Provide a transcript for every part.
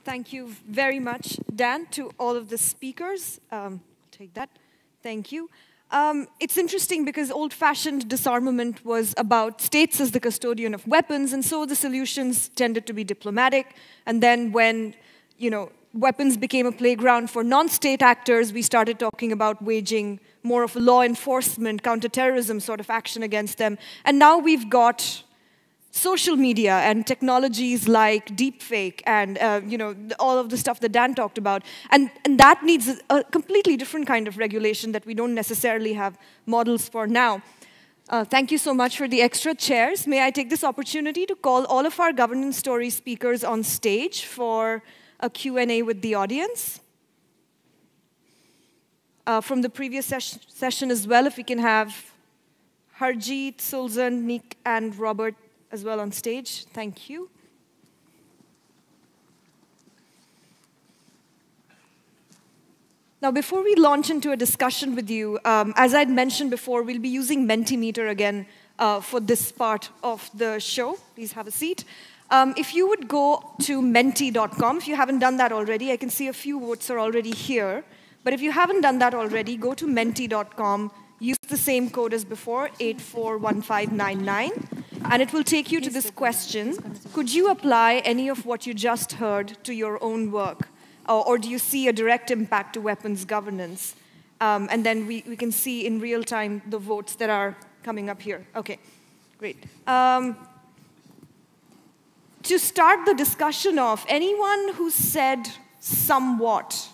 Thank you very much, Dan, to all of the speakers. Take that. Thank you. It's interesting because old-fashioned disarmament was about states as the custodian of weapons, and so the solutions tended to be diplomatic. And then when, weapons became a playground for non-state actors, we started talking about waging more of a law enforcement, counterterrorism sort of action against them. And now we've got social media and technologies like deepfake and all of the stuff that Dan talked about. And that needs a completely different kind of regulation that we don't necessarily have models for now. Thank you so much for the extra chairs. May I take this opportunity to call all of our governance story speakers on stage for a Q&A with the audience. From the previous session as well, if we can have Harjeet, Sulzhan, Niek, and Robert as well on stage. Thank you. Now, before we launch into a discussion with you, as I'd mentioned before, we'll be using Mentimeter again for this part of the show. Please have a seat. If you would go to menti.com, if you haven't done that already, I can see a few votes are already here. But if you haven't done that already, go to menti.com, use the same code as before, 841599, and it will take you to this question. Could you apply any of what you just heard to your own work? Or do you see a direct impact to weapons governance? And then we can see in real time the votes that are coming up here. OK, great. To start the discussion off, anyone who said somewhat?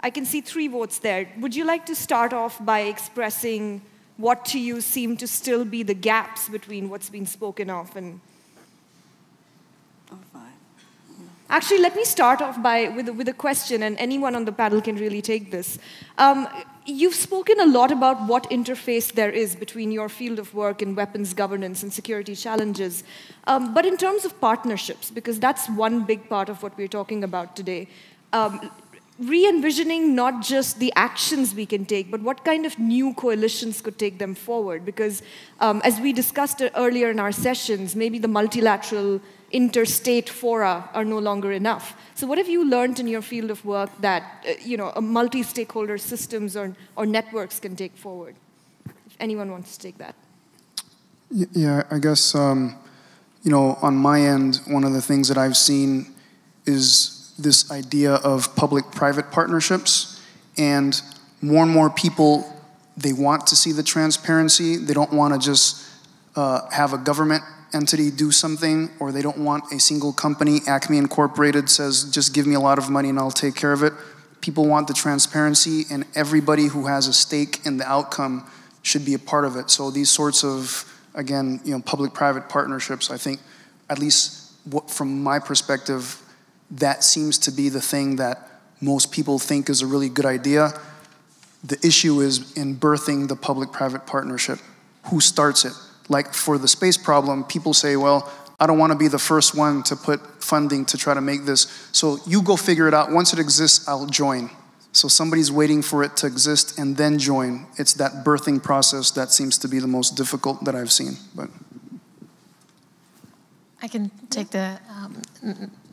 I can see 3 votes there. Would you like to start off by expressing what to you seem to still be the gaps between what's been spoken of and... Actually, let me start off with a question, and anyone on the panel can really take this. You've spoken a lot about what interface there is between your field of work and weapons governance and security challenges. But in terms of partnerships, because that's one big part of what we're talking about today, re-envisioning not just the actions we can take, but what kind of new coalitions could take them forward. Because as we discussed earlier in our sessions, maybe the multilateral interstate fora are no longer enough. So what have you learned in your field of work that a multi-stakeholder systems or networks can take forward? If anyone wants to take that. Yeah, I guess, on my end, one of the things that I've seen is this idea of public-private partnerships, and more people, they want to see the transparency. They don't want to just have a government entity do something, or they don't want a single company, Acme Incorporated, says, just give me a lot of money and I'll take care of it. People want the transparency, and everybody who has a stake in the outcome should be a part of it. So these sorts of, again, public-private partnerships, I think, at least from my perspective, that seems to be the thing that most people think is a really good idea. The issue is in birthing the public-private partnership. Who starts it? Like for the space problem, people say, well, I don't want to be the first one to put funding to try to make this. So you go figure it out. Once it exists, I'll join. So somebody's waiting for it to exist and then join. It's that birthing process that seems to be the most difficult that I've seen. But I can take the...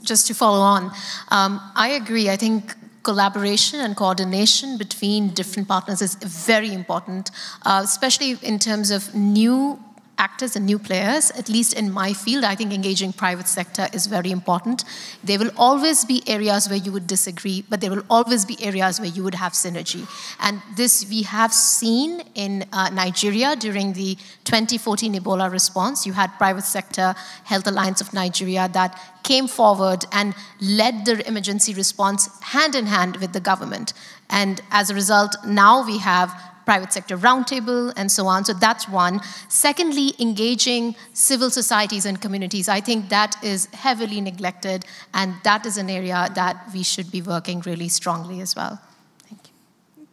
just to follow on, I agree. I think collaboration and coordination between different partners is very important, especially in terms of new actors and new players. At least in my field, I think engaging private sector is very important. There will always be areas where you would disagree, but there will always be areas where you would have synergy. And this we have seen in Nigeria during the 2014 Ebola response. You had Private Sector Health Alliance of Nigeria that came forward and led the emergency response hand in hand with the government. And as a result, now we have private sector roundtable and so on. So that's one. Secondly, engaging civil societies and communities. I think that is heavily neglected, and that is an area that we should be working really strongly as well. Thank you.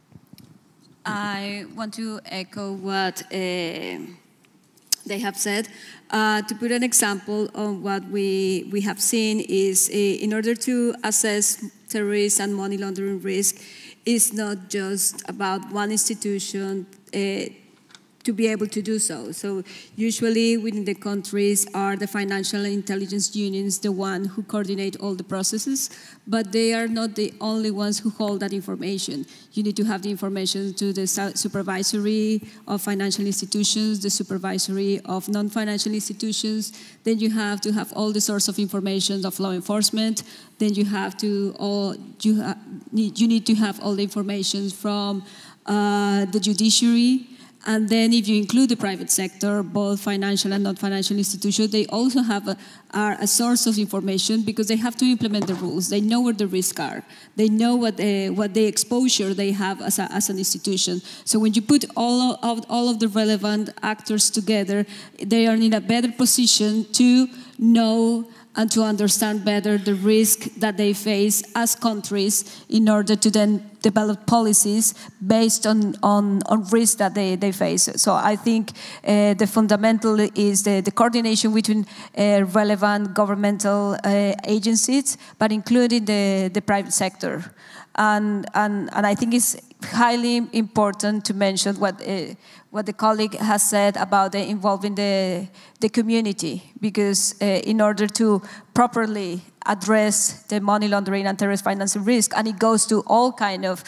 I want to echo what they have said. To put an example of what we have seen is in order to assess terrorism and money laundering risk, it's not just about one institution to be able to do so. So usually within the countries are the financial intelligence unions, the one who coordinate all the processes, but they are not the only ones who hold that information. You need to have the information to the supervisory of financial institutions, the supervisory of non-financial institutions, then you have to have all the source of information of law enforcement, then you have to, you need to have all the information from the judiciary. And then if you include the private sector, both financial and non-financial institutions, they also are a source of information because they have to implement the rules. They know where the risks are. They know what the exposure they have as an institution. So when you put all of the relevant actors together, they are in a better position to know and to understand better the risk that they face as countries in order to then develop policies based on risk that they face. So I think the fundamental is the coordination between relevant governmental agencies, but including the private sector. And I think it's highly important to mention what the colleague has said about involving the community, because in order to properly address the money laundering and terrorist financing risk, and it goes to all kind of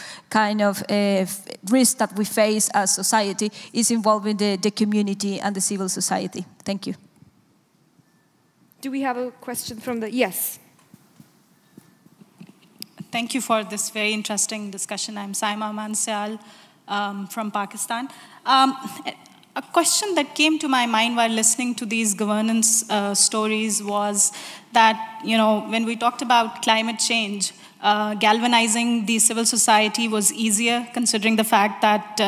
risks that we face as society, is involving the community and the civil society. Thank you. Do we have a question from the, yes? Thank you for this very interesting discussion. I'm Saima Mansyal from Pakistan. A question that came to my mind while listening to these governance stories was that, when we talked about climate change, galvanizing the civil society was easier, considering the fact that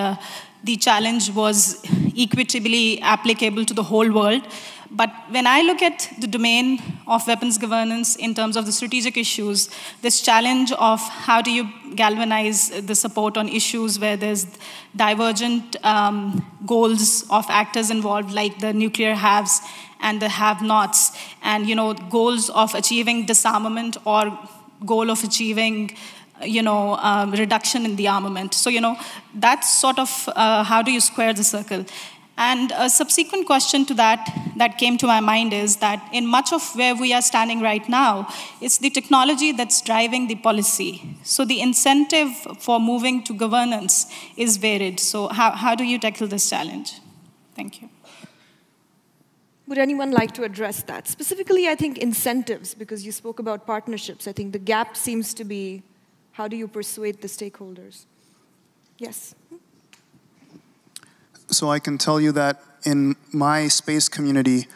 the challenge was equitably applicable to the whole world. But when I look at the domain of weapons governance in terms of the strategic issues, this challenge of how do you galvanize the support on issues where there's divergent goals of actors involved, like the nuclear haves and the have-nots, and goals of achieving disarmament or goal of achieving reduction in the armament. So that's sort of how do you square the circle. And a subsequent question to that came to my mind is that in much of where we are standing right now, it's the technology that's driving the policy. So the incentive for moving to governance is varied. So how do you tackle this challenge? Thank you. Would anyone like to address that? Specifically, I think incentives, because you spoke about partnerships. I think the gap seems to be, how do you persuade the stakeholders? Yes. So I can tell you that in my space community,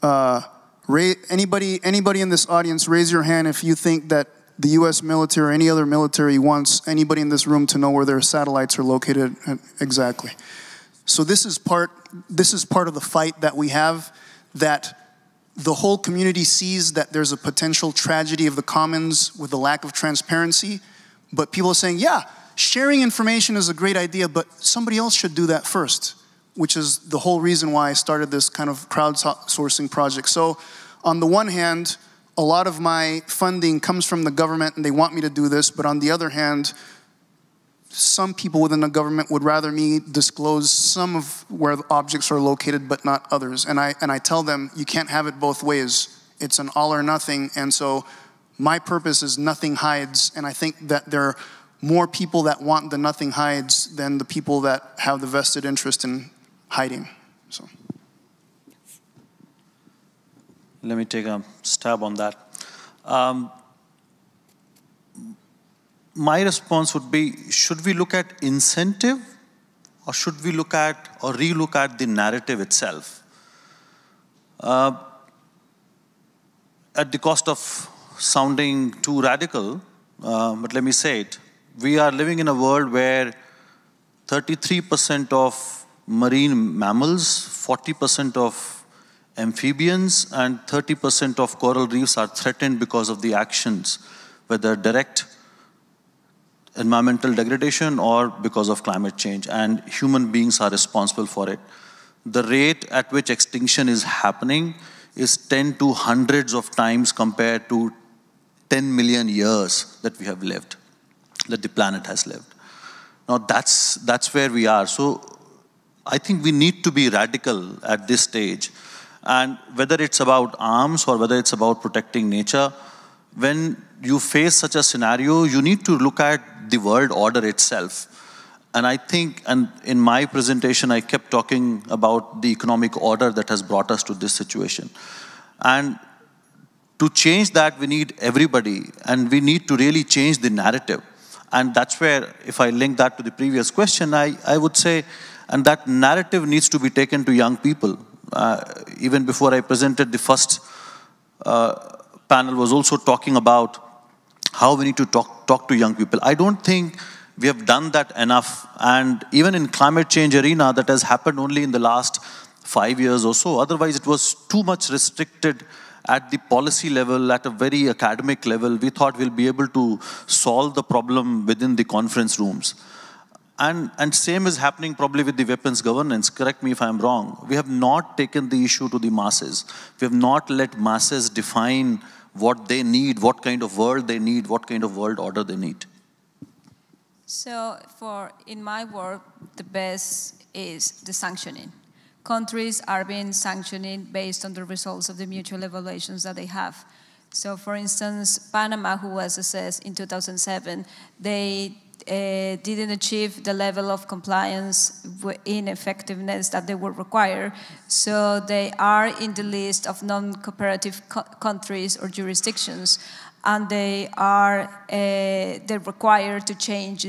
anybody in this audience, raise your hand if you think that the US military or any other military wants anybody in this room to know where their satellites are located exactly. So this is part of the fight that we have, that the whole community sees that there's a potential tragedy of the commons with the lack of transparency, but people are saying, yeah, sharing information is a great idea, but somebody else should do that first, which is the whole reason why I started this kind of crowdsourcing project. So on the one hand, a lot of my funding comes from the government and they want me to do this, but on the other hand, some people within the government would rather me disclose some of where the objects are located, but not others. And I tell them, you can't have it both ways. It's an all or nothing, and so my purpose is nothing hides, and I think that there are more people that want the nothing hides than the people that have the vested interest in hiding. So, let me take a stab on that. My response would be, should we look at incentive, or should we look at or relook at the narrative itself? At the cost of sounding too radical, but let me say it. We are living in a world where 33% of marine mammals, 40% of amphibians, and 30% of coral reefs are threatened because of the actions, whether direct environmental degradation or because of climate change, and human beings are responsible for it. The rate at which extinction is happening is 10 to hundreds of times compared to 10 million years that we have lived, that the planet has lived. Now that's where we are. So I think we need to be radical at this stage. And whether it's about arms or whether it's about protecting nature, when you face such a scenario, you need to look at the world order itself. And I think, and in my presentation, I kept talking about the economic order that has brought us to this situation. And to change that, we need everybody, and we need to really change the narrative. And that's where, if I link that to the previous question, I would say, and that narrative needs to be taken to young people. Even before I presented, the first panel was also talking about how we need to talk to young people. I don't think we have done that enough. And even in climate change arena, that has happened only in the last 5 years or so. Otherwise, it was too much restricted at the policy level, at a very academic level. We thought we'll be able to solve the problem within the conference rooms. And same is happening probably with the weapons governance. Correct me if I'm wrong. We have not taken the issue to the masses. We have not let masses define what they need, what kind of world they need, what kind of world order they need. So in my work, the best is the sanctioning. Countries are being sanctioned based on the results of the mutual evaluations that they have. So for instance, Panama, who was assessed in 2007, they didn't achieve the level of compliance in effectiveness that they would require. So they are in the list of non-cooperative countries or jurisdictions, and they're required to change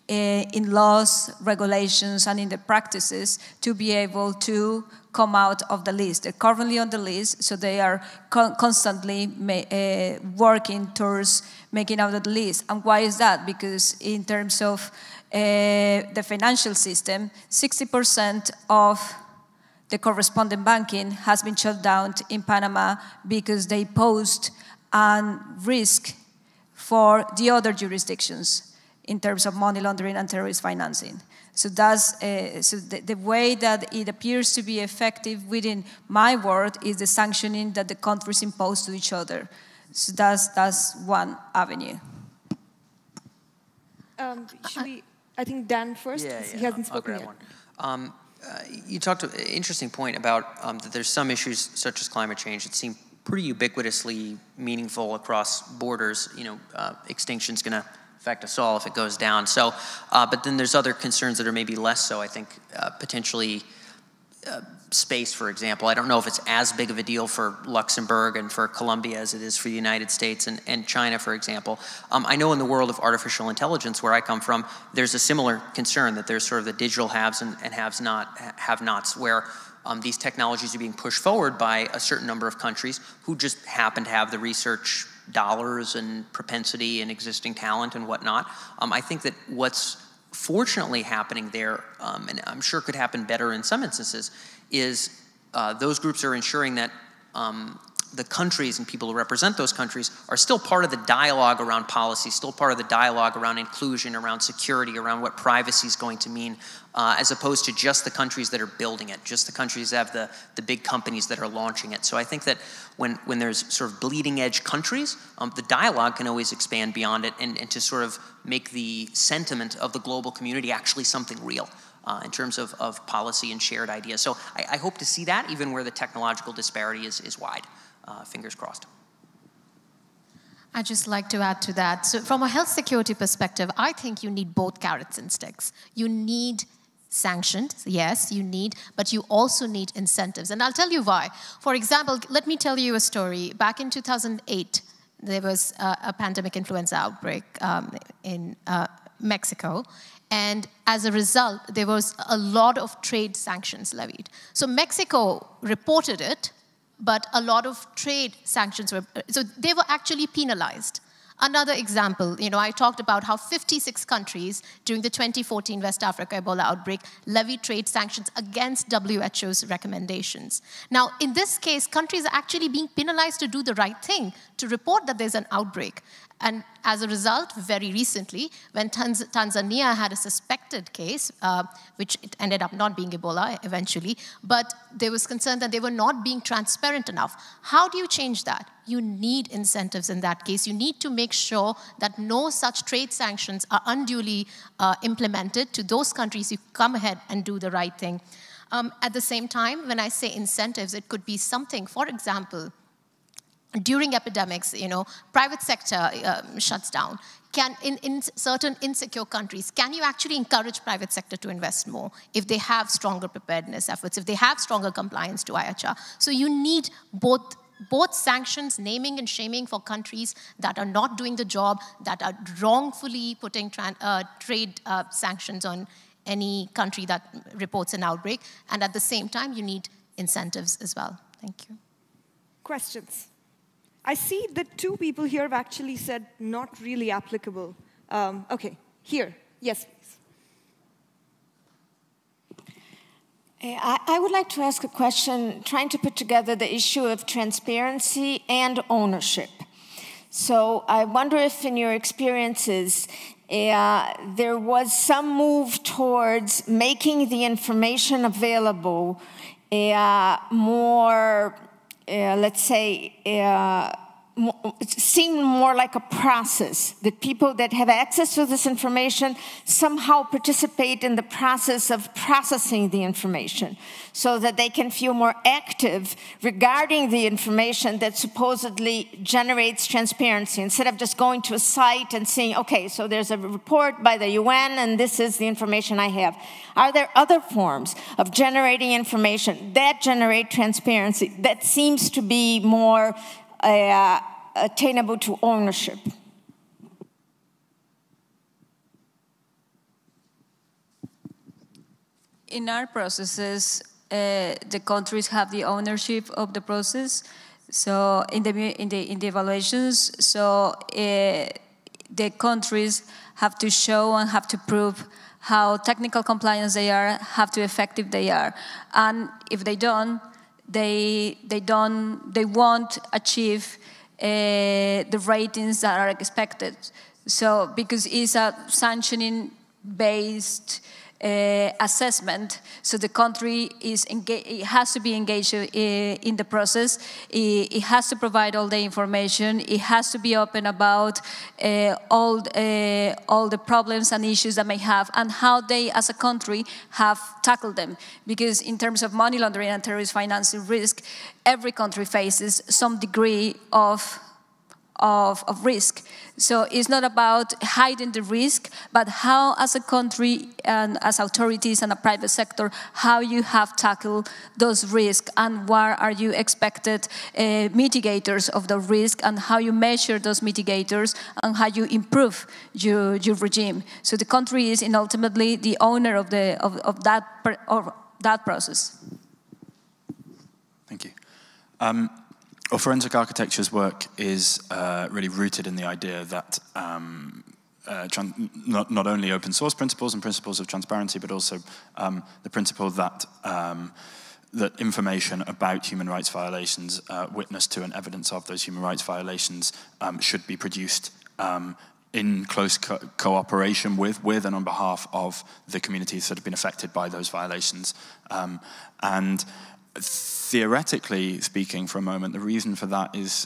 in laws, regulations, and in the practices to be able to come out of the list. They're currently on the list, so they are constantly working towards making out of the list. And why is that? Because in terms of the financial system, 60% of the correspondent banking has been shut down in Panama because they posed a risk for the other jurisdictions in terms of money laundering and terrorist financing. So that's the way that it appears to be effective within my world is the sanctioning that the countries impose to each other. So that's one avenue. Should we? I think Dan first. Yeah, He hasn't spoken yet. One. You talked an interesting point about that there's some issues such as climate change that seem pretty ubiquitously meaningful across borders. Extinction's going to affect us all if it goes down. So, but then there's other concerns that are maybe less so. I think potentially space, for example. I don't know if it's as big of a deal for Luxembourg and for Colombia as it is for the United States and China, for example. I know in the world of artificial intelligence, where I come from, there's a similar concern that there's sort of the digital haves and have-nots, where these technologies are being pushed forward by a certain number of countries who just happen to have the research dollars and propensity and existing talent and whatnot. I think that what's fortunately happening there, and I'm sure could happen better in some instances, is those groups are ensuring that the countries and people who represent those countries are still part of the dialogue around policy, still part of the dialogue around inclusion, around security, around what privacy is going to mean, as opposed to just the countries that are building it, just the countries that have the big companies that are launching it. So I think that when there's sort of bleeding edge countries, the dialogue can always expand beyond it and to sort of make the sentiment of the global community actually something real. In terms of policy and shared ideas. So I hope to see that even where the technological disparity is wide. Fingers crossed. I'd just like to add to that. So from a health security perspective, I think you need both carrots and sticks. You need sanctions, yes, you need, but you also need incentives. And I'll tell you why. For example, let me tell you a story. Back in 2008, there was a pandemic influenza outbreak in Mexico. And as a result, there was a lot of trade sanctions levied. So Mexico reported it, but a lot of trade sanctions were, so they were actually penalized. Another example, I talked about how 56 countries during the 2014 West Africa Ebola outbreak levied trade sanctions against WHO's recommendations. Now, in this case, countries are actually being penalized to do the right thing, to report that there's an outbreak. And as a result, very recently, when Tanzania had a suspected case, which it ended up not being Ebola eventually, but there was concern that they were not being transparent enough. How do you change that? You need incentives in that case. You need to make sure that no such trade sanctions are unduly implemented to those countries who come ahead and do the right thing. At the same time, when I say incentives, it could be something, for example, during epidemics, private sector shuts down. In certain insecure countries, can you actually encourage private sector to invest more if they have stronger preparedness efforts, if they have stronger compliance to IHR? So you need both sanctions, naming and shaming for countries that are not doing the job, that are wrongfully putting trade sanctions on any country that reports an outbreak, and at the same time, you need incentives as well. Thank you. Questions? I see that 2 people here have actually said not really applicable. Okay, here. Yes, please. I would like to ask a question trying to put together the issue of transparency and ownership. So I wonder if in your experiences, there was some move towards making the information available more, let's say, it seemed more like a process, that people that have access to this information somehow participate in the process of processing the information so that they can feel more active regarding the information that supposedly generates transparency, instead of just going to a site and saying, okay, so there's a report by the UN and this is the information I have. Are there other forms of generating information that generate transparency that seems to be more attainable to ownership? In our processes, the countries have the ownership of the process. So in the evaluations, so the countries have to show and have to prove how technical compliance they are, how effective they are, and if they don't, they won't achieve the ratings that are expected. So because it's a sanctioning-based assessment, so the country it has to be engaged in the process. It has to provide all the information. It has to be open about all the problems and issues that may have, and how they, as a country, have tackled them. Because in terms of money laundering and terrorist financing risk, every country faces some degree of risk. So it's not about hiding the risk, but how, as a country and as authorities and a private sector, how you have tackled those risks and what are you expected mitigators of the risk, and how you measure those mitigators and how you improve your regime. So the country is ultimately the owner of that process. Thank you. Well, forensic architecture's work is really rooted in the idea that not only open source principles and principles of transparency, but also the principle that that information about human rights violations, witness to and evidence of those human rights violations, should be produced in close cooperation with and on behalf of the communities that have been affected by those violations. And theoretically speaking, for a moment, the reason for that is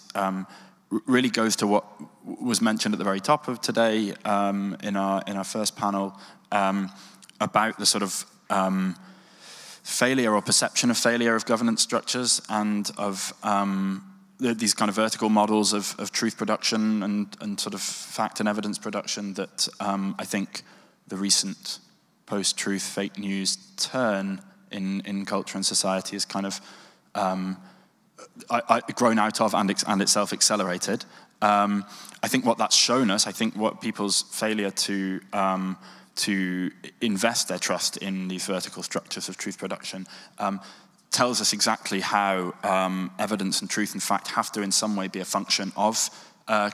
really goes to what was mentioned at the very top of today in our first panel about the sort of failure or perception of failure of governance structures and of these kind of vertical models of truth production and sort of fact and evidence production that I think the recent post-truth fake news turn in culture and society is kind of grown out of and itself accelerated. I think what that's shown us, I think what people's failure to invest their trust in these vertical structures of truth production tells us exactly how evidence and truth and fact have to in some way be a function of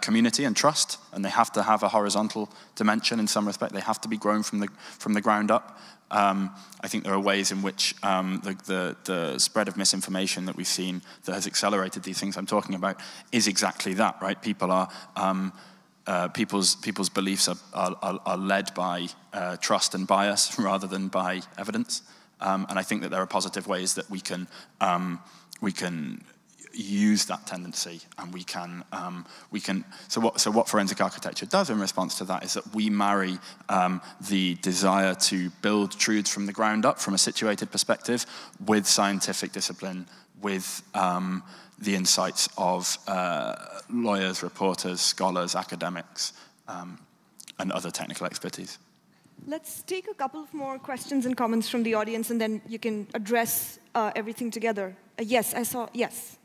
community and trust, and they have to have a horizontal dimension in some respect. They have to be grown from the ground up. I think there are ways in which the spread of misinformation that we've seen that has accelerated these things I'm talking about is exactly that, right? People are people's beliefs are led by trust and bias rather than by evidence. And I think that there are positive ways that we can use that tendency, and we can. So what forensic architecture does in response to that is that we marry the desire to build truths from the ground up, from a situated perspective, with scientific discipline, with the insights of lawyers, reporters, scholars, academics, and other technical expertise. Let's take a couple of more questions and comments from the audience, and then you can address everything together. Yes, I saw, yes.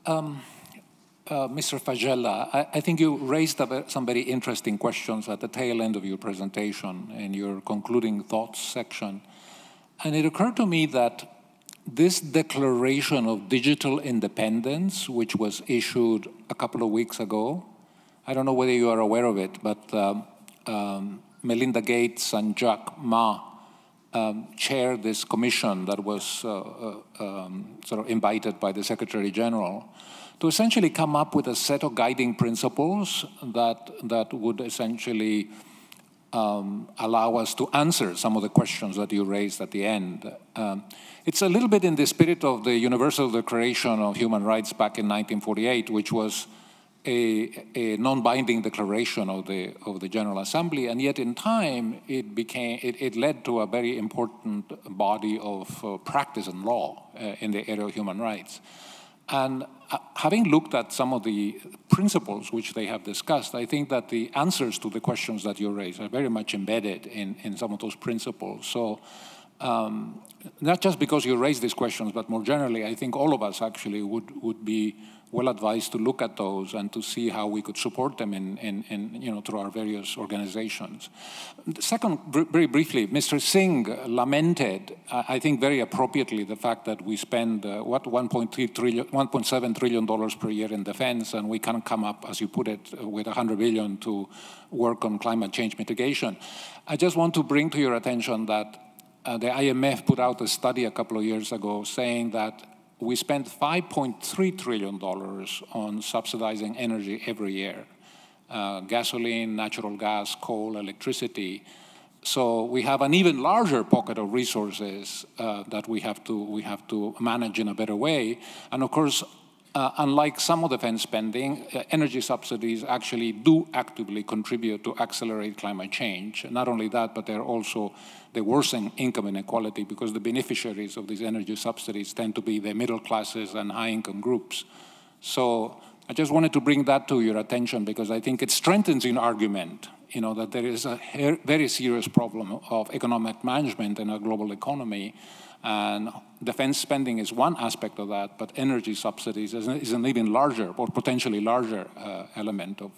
Mr. Fagella, I think you raised some very interesting questions at the tail end of your presentation in your concluding thoughts section. And it occurred to me that this declaration of digital independence, which was issued a couple of weeks ago, I don't know whether you are aware of it, but Melinda Gates and Jack Ma chaired this commission that was sort of invited by the Secretary General to essentially come up with a set of guiding principles that would essentially allow us to answer some of the questions that you raised at the end. It's a little bit in the spirit of the Universal Declaration of Human Rights back in 1948, which was a non-binding declaration of the General Assembly, and yet in time it led to a very important body of practice and law in the area of human rights. And having looked at some of the principles which they have discussed, I think that the answers to the questions that you raised are very much embedded in some of those principles. So not just because you raised these questions, but more generally, I think all of us actually would be well advised to look at those and to see how we could support them through our various organizations. Second, very briefly, Mr. Singh lamented, I think very appropriately, the fact that we spend $1.7 trillion per year in defense, and we can't come up, as you put it, with $100 billion to work on climate change mitigation. I just want to bring to your attention that the IMF put out a study a couple of years ago saying that we spend $5.3 trillion on subsidizing energy every year. Gasoline, natural gas, coal, electricity. So we have an even larger pocket of resources that we have to manage in a better way. And of course, unlike some of defense spending, energy subsidies actually do actively contribute to accelerate climate change. Not only that, but they worsen income inequality because the beneficiaries of these energy subsidies tend to be the middle classes and high-income groups. So I just wanted to bring that to your attention because I think it strengthens your argument, that there is a very serious problem of economic management in a global economy. And defense spending is one aspect of that, but energy subsidies is an even larger or potentially larger element of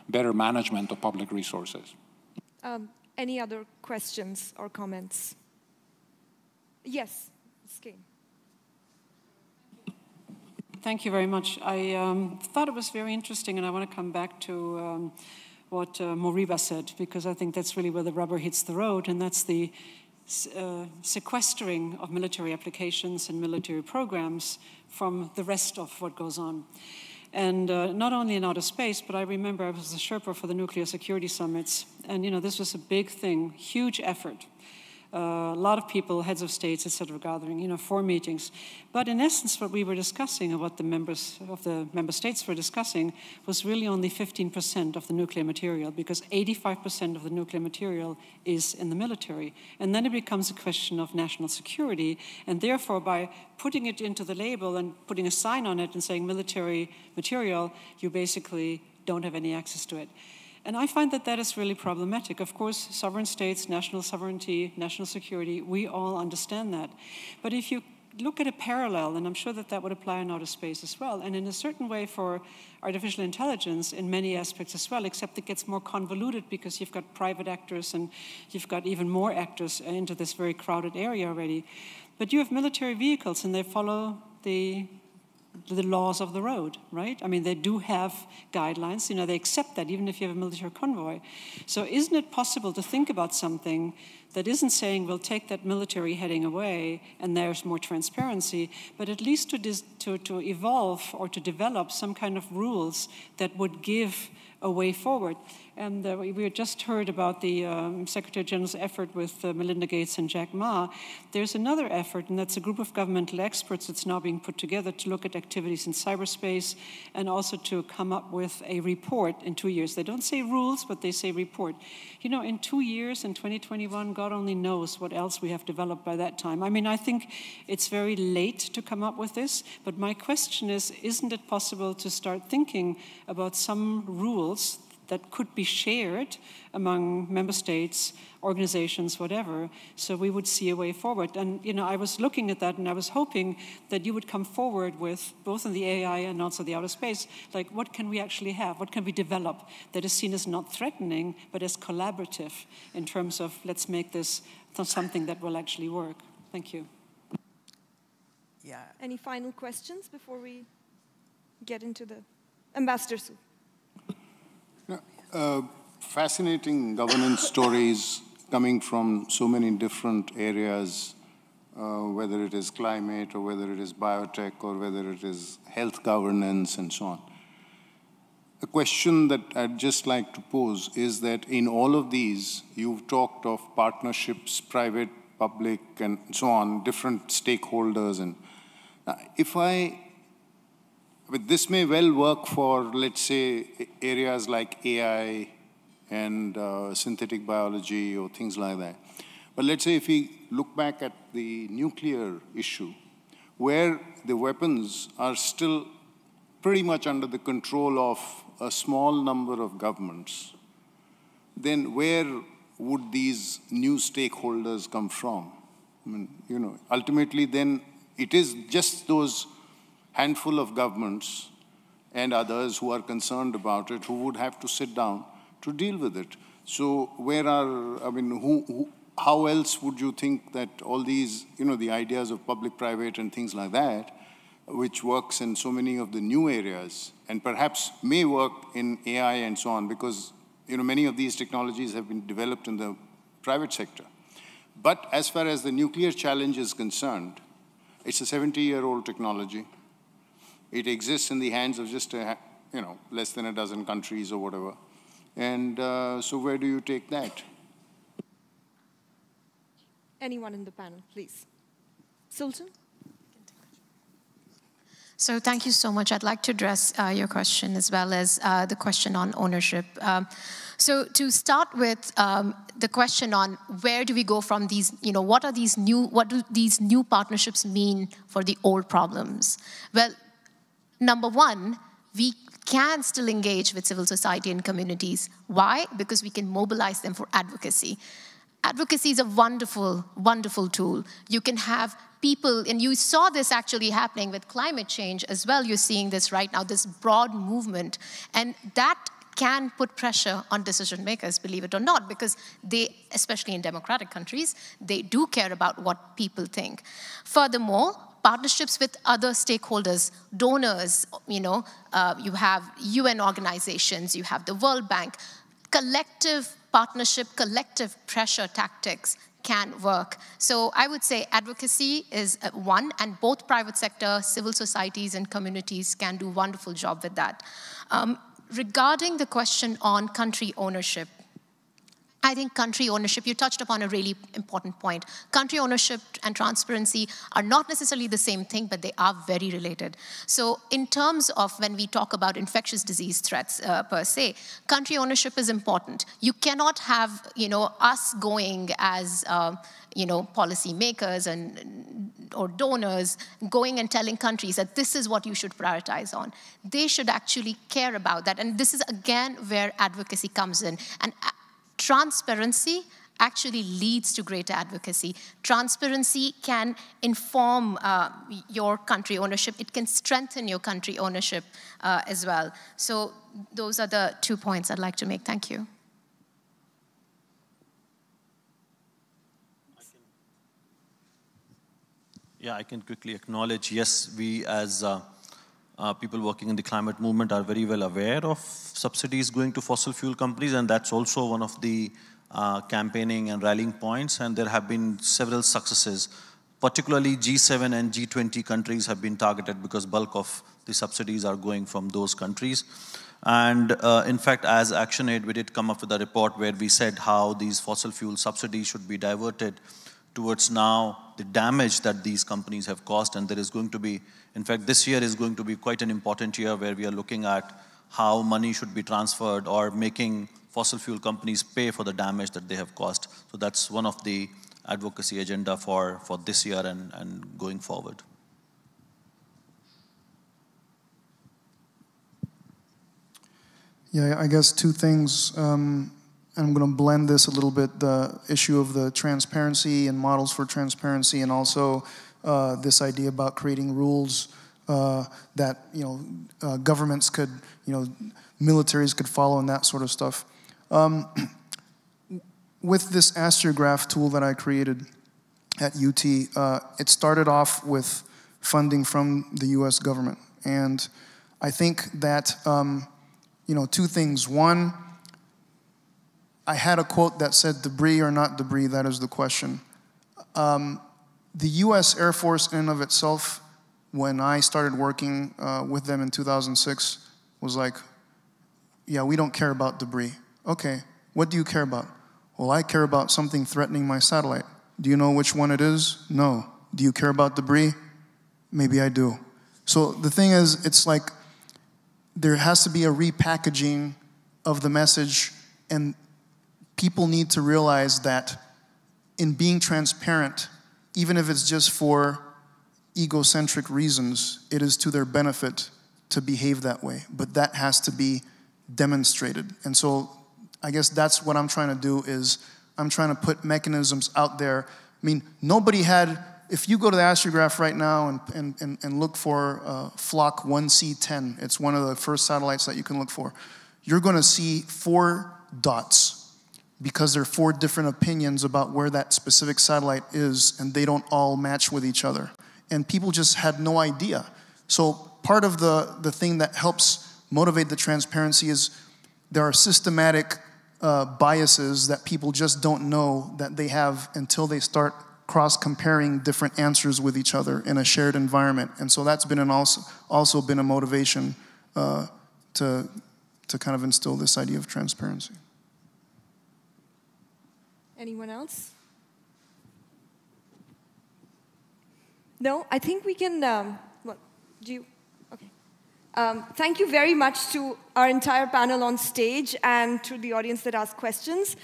better management of public resources. Any other questions or comments? Yes, Ms. King. Thank you very much. I thought it was very interesting, and I want to come back to what Moriba said, because I think that's really where the rubber hits the road, and that's the sequestering of military applications and military programs from the rest of what goes on. And not only in outer space, but I remember I was a Sherpa for the nuclear security summits, and this was a big thing, huge effort. A lot of people, heads of states, etc., gathering, 4 meetings. But in essence, what we were discussing, and what the members of the member states were discussing, was really only 15% of the nuclear material, because 85% of the nuclear material is in the military. And then it becomes a question of national security, and therefore by putting it into the label and putting a sign on it and saying military material, you basically don't have any access to it. And I find that that is really problematic. Of course, sovereign states, national sovereignty, national security, we all understand that. But if you look at a parallel, and I'm sure that that would apply in outer space as well, and in a certain way for artificial intelligence in many aspects as well, except it gets more convoluted because you've got private actors and you've got even more actors into this very crowded area already. But you have military vehicles and they follow the laws of the road, right? I mean, they do have guidelines, they accept that even if you have a military convoy. So isn't it possible to think about something that isn't saying we'll take that military heading away and there's more transparency, but at least to evolve or to develop some kind of rules that would give a way forward. And we just heard about the Secretary General's effort with Melinda Gates and Jack Ma. There's another effort, and that's a group of governmental experts that's now being put together to look at activities in cyberspace and also to come up with a report in 2 years. They don't say rules, but they say report. You know, in 2 years, in 2021, God only knows what else we have developed by that time. I mean, I think it's very late to come up with this, but my question is, isn't it possible to start thinking about some rules that could be shared among member states, organizations, whatever, so we would see a way forward. And you know, I was looking at that and I was hoping that you would come forward with, both in the AI and also the outer space, like what can we actually have, what can we develop that is seen as not threatening, but as collaborative in terms of let's make this something that will actually work. Thank you. Yeah. Any final questions before we get into the Ambassador Su? Fascinating governance stories coming from so many different areas, whether it is climate or whether it is biotech or whether it is health governance and so on. A question that I'd just like to pose is that in all of these, you've talked of partnerships, private, public, and so on, different stakeholders. And but this may well work for, let's say, areas like AI and synthetic biology or things like that. But let's say if we look back at the nuclear issue, where the weapons are still pretty much under the control of a small number of governments, then where would these new stakeholders come from? I mean, you know, ultimately then it is just those handful of governments and others who are concerned about it who would have to sit down to deal with it. So how else would you think that all these, you know, the ideas of public-private and things like that, which works in so many of the new areas and perhaps may work in AI and so on, because, you know, many of these technologies have been developed in the private sector. But as far as the nuclear challenge is concerned, it's a 70-year-old technology. It exists in the hands of just, less than a dozen countries or whatever. And so where do you take that? Anyone in the panel, please. Sulzhan? So thank you so much. I'd like to address your question as well as the question on ownership. So to start with the question on where do we go from these, what do these new partnerships mean for the old problems? Well, number one, we can still engage with civil society and communities. Why? Because we can mobilize them for advocacy. Advocacy is a wonderful, wonderful tool. You can have people, and you saw this actually happening with climate change as well. You're seeing this right now, this broad movement. And that can put pressure on decision makers, believe it or not, because they, especially in democratic countries, they do care about what people think. Furthermore, partnerships with other stakeholders, donors, you have UN organizations, you have the World Bank, collective partnership, collective pressure tactics can work. So I would say advocacy is one, and both private sector, civil societies, and communities can do a wonderful job with that. Regarding the question on country ownership, I think country ownership, you touched upon a really important point. Country ownership and transparency are not necessarily the same thing, but they are very related. So in terms of when we talk about infectious disease threats per se, country ownership is important. You cannot have, us going as, policymakers or donors going and telling countries that this is what you should prioritize on. They should actually care about that. And this is, again, where advocacy comes in. And transparency actually leads to greater advocacy. Transparency can inform your country ownership. It can strengthen your country ownership as well. So those are the 2 points I'd like to make. Thank you. Yeah, I can quickly acknowledge, yes, we as people working in the climate movement are very well aware of subsidies going to fossil fuel companies, and that's also one of the campaigning and rallying points, and there have been several successes. Particularly G7 and G20 countries have been targeted because bulk of the subsidies are going from those countries. And in fact, as ActionAid, we did come up with a report where we said how these fossil fuel subsidies should be diverted towards now the damage that these companies have caused. And there is going to be, in fact, this year is going to be quite an important year where we are looking at how money should be transferred or making fossil fuel companies pay for the damage that they have caused. So that's one of the advocacy agenda for this year and going forward. Yeah, I guess two things. I'm going to blend this a little bit, the issue of the transparency and models for transparency, and also this idea about creating rules that governments could, militaries could follow and that sort of stuff. With this astrograph tool that I created at UT, it started off with funding from the US government. And I think that, two things. One, I had a quote that said, debris or not debris, that is the question. The US Air Force in and of itself, when I started working with them in 2006, was like, yeah, we don't care about debris. Okay, what do you care about? Well, I care about something threatening my satellite. Do you know which one it is? No. Do you care about debris? Maybe I do. So the thing is, it's like there has to be a repackaging of the message, and people need to realize that in being transparent, even if it's just for egocentric reasons, it is to their benefit to behave that way. But that has to be demonstrated. And so I guess that's what I'm trying to do, is I'm trying to put mechanisms out there. I mean, nobody had, if you go to the astrograph right now and look for Flock 1C10, it's one of the first satellites that you can look for, you're going to see 4 dots because there are 4 different opinions about where that specific satellite is, and they don't all match with each other. And people just had no idea. So part of the thing that helps motivate the transparency is there are systematic biases that people just don't know that they have until they start cross-comparing different answers with each other in a shared environment. And so that's been also been a motivation to kind of instill this idea of transparency. Anyone else? No, I think we can, what, do you? Okay. Thank you very much to our entire panel on stage and to the audience that asked questions.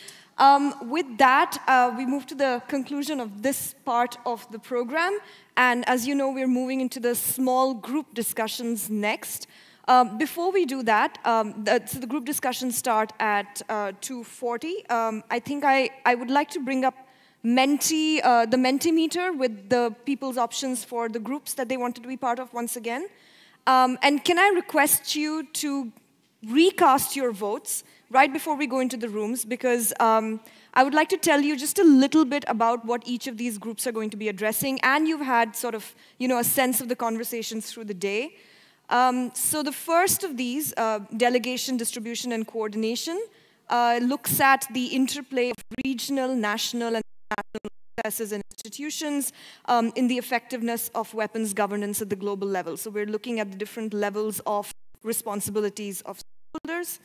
With that, we move to the conclusion of this part of the program. And as you know, we're moving into the small group discussions next. Before we do that, so the group discussions start at 2:40. I think I would like to bring up the Mentimeter with the people's options for the groups that they wanted to be part of once again. And can I request you to recast your votes right before we go into the rooms, because I would like to tell you just a little bit about what each of these groups are going to be addressing, and you've had sort of, a sense of the conversations through the day. So the first of these, delegation, distribution, and coordination, looks at the interplay of regional, national, and national processes and institutions in the effectiveness of weapons governance at the global level. So we're looking at the different levels of responsibilities of stakeholders.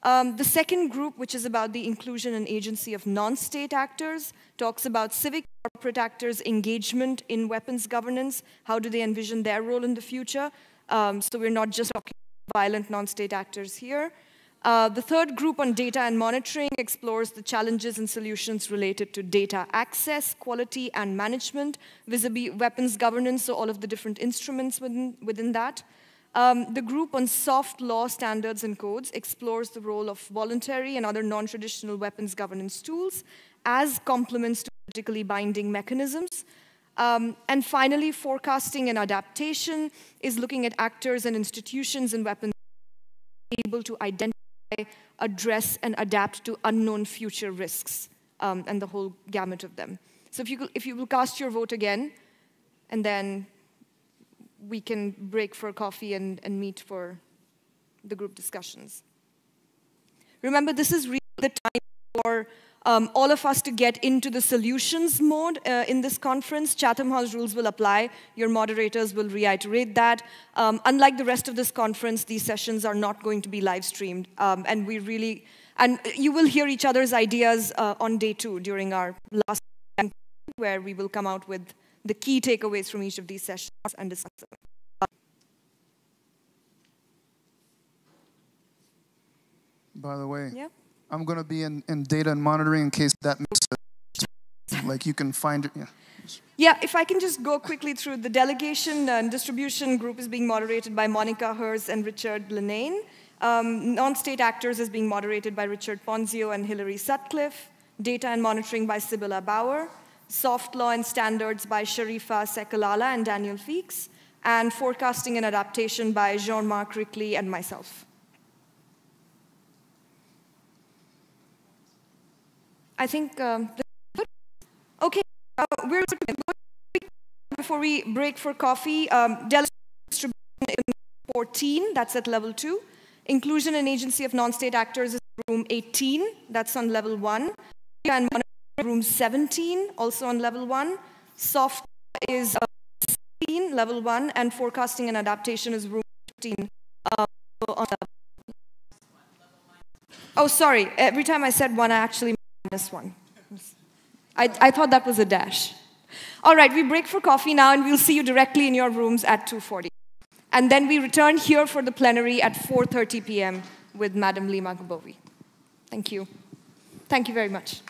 The second group, which is about the inclusion and agency of non-state actors, talks about civic corporate actors' engagement in weapons governance. How do they envision their role in the future? So we're not just talking about violent non-state actors here. The third group on data and monitoring explores the challenges and solutions related to data access, quality, and management vis-a-vis weapons governance, so all of the different instruments within that. The group on soft law standards and codes explores the role of voluntary and other non-traditional weapons governance tools as complements to politically binding mechanisms. And finally, forecasting and adaptation is looking at actors and institutions in weapons able to identify, address, and adapt to unknown future risks, and the whole gamut of them. So if you will cast your vote again, and then we can break for coffee and meet for the group discussions. Remember, this is really the time for all of us to get into the solutions mode in this conference. Chatham House rules will apply. Your moderators will reiterate that. Unlike the rest of this conference, these sessions are not going to be live streamed. And you will hear each other's ideas on day 2 during our last session, where we will come out with the key takeaways from each of these sessions and discuss them. By the way, yeah? I'm going to be in data and monitoring in case that makes sense. Like you can find it. Yeah. Yeah, if I can just go quickly through the delegation and distribution group is being moderated by Monica Hers and Richard Lenane. Non-state actors is being moderated by Richard Ponzio and Hilary Sutcliffe. Data and monitoring by Sibylla Bauer. Soft law and standards by Sharifa Sekalala and Daniel Feeks. And forecasting and adaptation by Jean-Marc Rickley and myself. I think, okay, we're before we break for coffee, delegation distribution in 14, that's at level 2. Inclusion and agency of non-state actors is room 18, that's on level 1. And room 17, also on level 1. Soft is 16, level 1, and forecasting and adaptation is room 15. On level. Oh, sorry, every time I said 1, I actually minus 1. I thought that was a dash. All right, we break for coffee now, and we'll see you directly in your rooms at 2:40. And then we return here for the plenary at 4:30 p.m. with Madam Lima Gabovi. Thank you. Thank you very much.